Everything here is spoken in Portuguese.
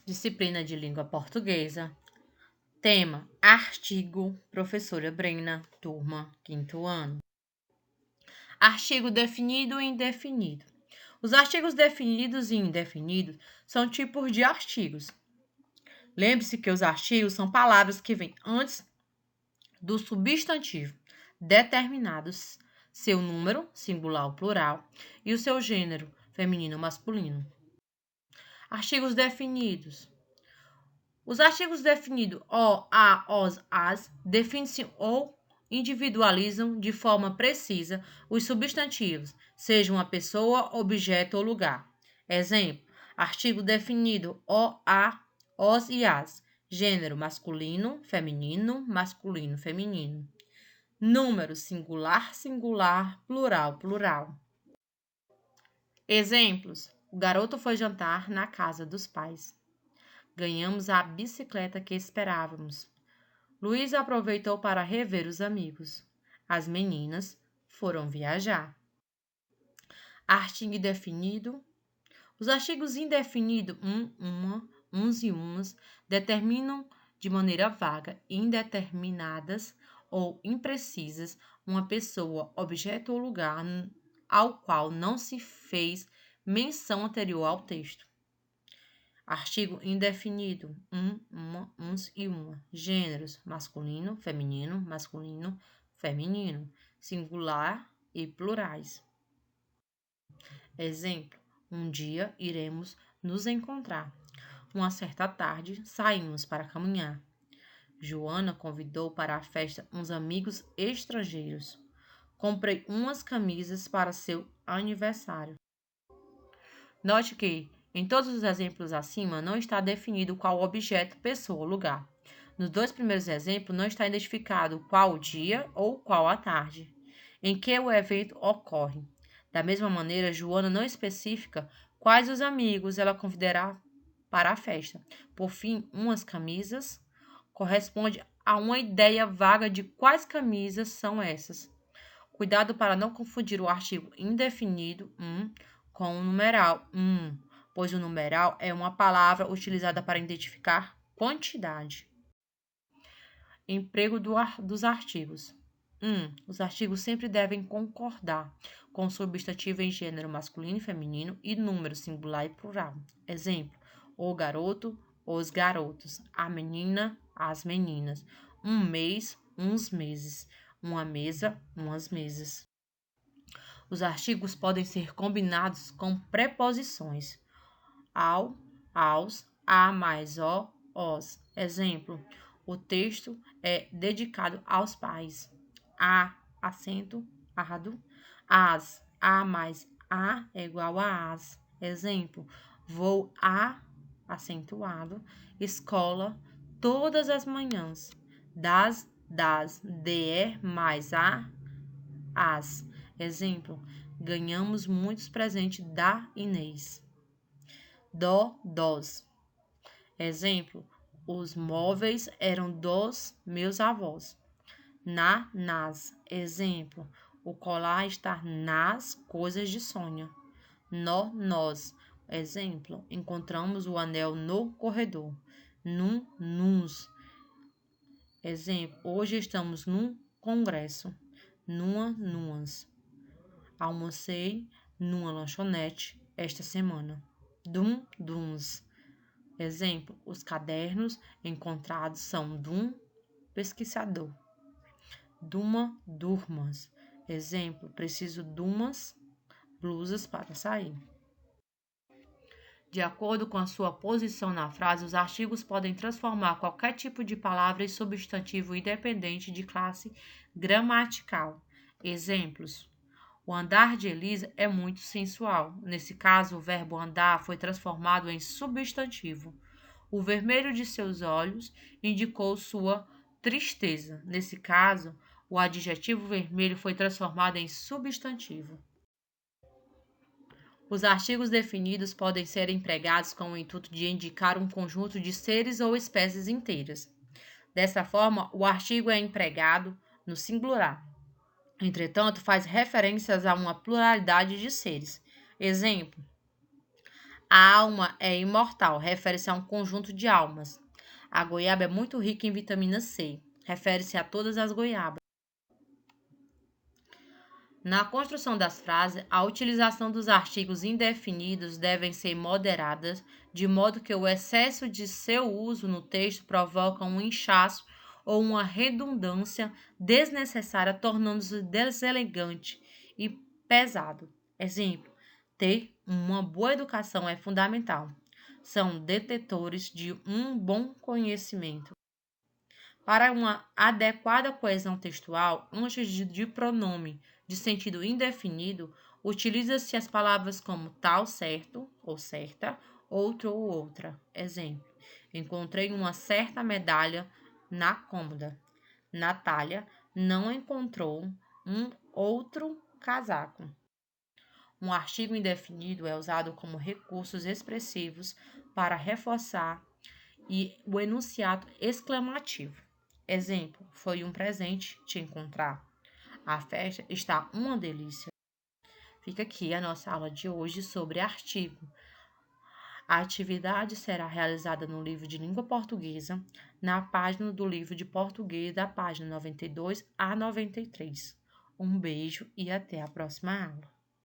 Disciplina de língua portuguesa. Tema: artigo. Professora Brena, turma 5º ano. Artigo definido e indefinido. Os artigos definidos e indefinidos são tipos de artigos. Lembre-se que os artigos são palavras que vêm antes do substantivo, determinados seu número, singular ou plural, e o seu gênero, feminino ou masculino. Artigos definidos. Os artigos definidos o, a, os, as definem-se ou individualizam de forma precisa os substantivos, seja uma pessoa, objeto ou lugar. Exemplo: artigo definido o, a, os e as. Gênero masculino, feminino, masculino, feminino. Número singular, singular, plural, plural. Exemplos: o garoto foi jantar na casa dos pais. Ganhamos a bicicleta que esperávamos. Luiz aproveitou para rever os amigos. As meninas foram viajar. Artigo indefinido. Os artigos indefinidos, uma, uns e umas, determinam de maneira vaga, indeterminadas ou imprecisas uma pessoa, objeto ou lugar ao qual não se fez menção anterior ao texto. Artigo indefinido, uma, uns e uma. Gêneros, masculino, feminino, singular e plurais. Exemplo: um dia iremos nos encontrar. Uma certa tarde, saímos para caminhar. Joana convidou para a festa uns amigos estrangeiros. Comprei umas camisas para seu aniversário. Note que, em todos os exemplos acima, não está definido qual objeto, pessoa ou lugar. Nos dois primeiros exemplos, não está identificado qual o dia ou qual a tarde em que o evento ocorre. Da mesma maneira, Joana não especifica quais os amigos ela convidará para a festa. Por fim, umas camisas corresponde a uma ideia vaga de quais camisas são essas. Cuidado para não confundir o artigo indefinido, com o numeral, pois o numeral é uma palavra utilizada para identificar quantidade. Emprego dos artigos. Os artigos sempre devem concordar com o substantivo em gênero masculino e feminino e número singular e plural. Exemplo: o garoto, os garotos, a menina, as meninas, um mês, uns meses, uma mesa, umas mesas. Os artigos podem ser combinados com preposições: ao, aos, a mais o, os. Exemplo: o texto é dedicado aos pais. A, acento, ado. As, a mais a é igual a as. Exemplo: vou a, acentuado, escola todas as manhãs. Das, de mais a, as. Exemplo: ganhamos muitos presentes da Inês. Dos. Exemplo: os móveis eram dos meus avós. Nas. Exemplo: o colar está nas coisas de Sônia. Nós. Exemplo: encontramos o anel no corredor. Nos. Exemplo: hoje estamos num congresso. Nuas. Almocei numa lanchonete esta semana. Duns. Exemplo: os cadernos encontrados são de um pesquisador. Durmas. Exemplo: preciso de umas blusas para sair. De acordo com a sua posição na frase, os artigos podem transformar qualquer tipo de palavra em substantivo independente de classe gramatical. Exemplos: o andar de Elisa é muito sensual. Nesse caso, o verbo andar foi transformado em substantivo. O vermelho de seus olhos indicou sua tristeza. Nesse caso, o adjetivo vermelho foi transformado em substantivo. Os artigos definidos podem ser empregados com o intuito de indicar um conjunto de seres ou espécies inteiras. Dessa forma, o artigo é empregado no singular. Entretanto, faz referências a uma pluralidade de seres. Exemplo: A alma é imortal, refere-se a um conjunto de almas. A goiaba é muito rica em vitamina C, refere-se a todas as goiabas. Na construção das frases, a utilização dos artigos indefinidos devem ser moderadas, de modo que o excesso de seu uso no texto provoca um inchaço ou uma redundância desnecessária, tornando-se deselegante e pesado. Exemplo: ter uma boa educação é fundamental. São detetores de um bom conhecimento. Para uma adequada coesão textual, antes de pronome de sentido indefinido, utiliza-se as palavras como tal, certo ou certa, outro ou outra. Exemplo: encontrei uma certa medalha na cômoda. Natália não encontrou um outro casaco. Um artigo indefinido é usado como recursos expressivos para reforçar o enunciado exclamativo. Exemplo: foi um presente te encontrar. A festa está uma delícia. Fica aqui a nossa aula de hoje sobre artigo. A atividade será realizada no livro de língua portuguesa, na página do livro de português, da página 92 a 93. Um beijo e até a próxima aula.